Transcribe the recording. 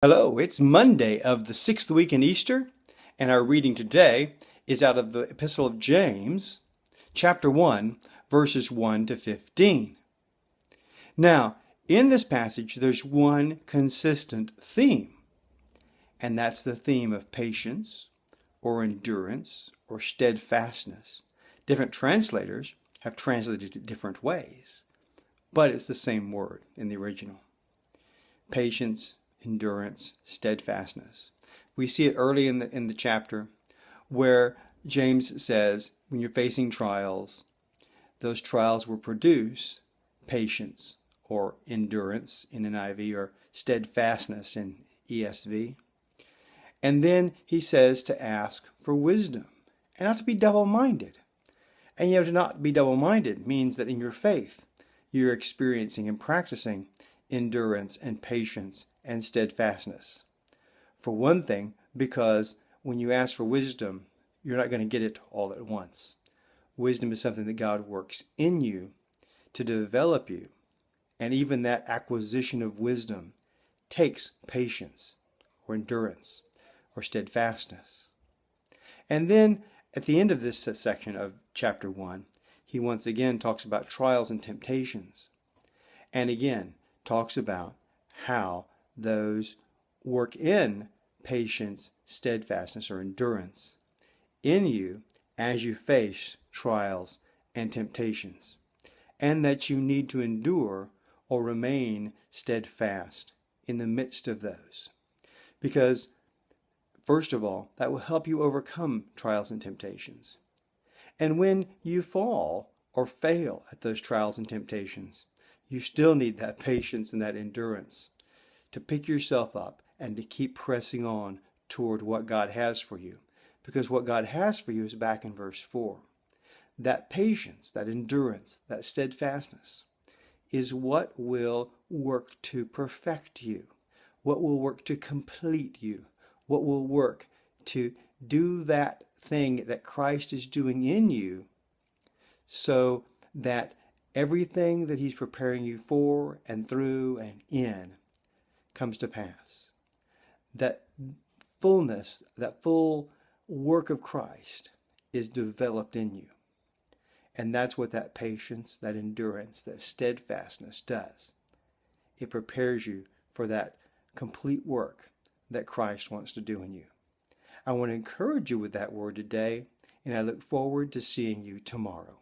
Hello, it's Monday of the 6th week in Easter, and our reading today is out of the Epistle of James, chapter 1, verses 1 to 15. Now, in this passage, there's one consistent theme, and that's the theme of patience, or endurance, or steadfastness. Different translators have translated it different ways, but it's the same word in the original. Patience, endurance, steadfastness. We see it early in the chapter where James says when you're facing trials, those trials will produce patience or endurance in NIV or steadfastness in ESV. And then he says to ask for wisdom and not to be double-minded. And to not be double-minded means that in your faith you're experiencing and practicing endurance and patience and steadfastness. For one thing, because when you ask for wisdom, you're not going to get it all at once. Wisdom is something that God works in you to develop you. And even that acquisition of wisdom takes patience or endurance or steadfastness. And then at the end of this section of chapter 1, he once again talks about trials and temptations. And again, talks about how those work in patience, steadfastness, or endurance in you as you face trials and temptations, and that you need to endure or remain steadfast in the midst of those. Because, first of all, that will help you overcome trials and temptations. And when you fall or fail at those trials and temptations, you still need that patience and that endurance to pick yourself up and to keep pressing on toward what God has for you. Because what God has for you is back in verse 4. That patience, that endurance, that steadfastness is what will work to perfect you, what will work to complete you, what will work to do that thing that Christ is doing in you so that everything that he's preparing you for and through and in comes to pass. That fullness, that full work of Christ is developed in you. And that's what that patience, that endurance, that steadfastness does. It prepares you for that complete work that Christ wants to do in you. I want to encourage you with that word today, and I look forward to seeing you tomorrow.